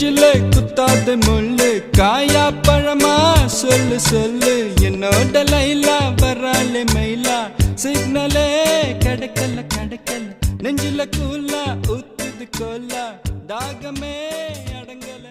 நெஞ்சில குத்தாத முள்ளு காயா பழமா சொல்லு சொல்லு என்னோட லைலா வராலே மயிலா சிக்னலே கிடைக்கல கிடைக்கல நெஞ்சில கூலா ஊத்துது கோலா தாகமே அடங்கல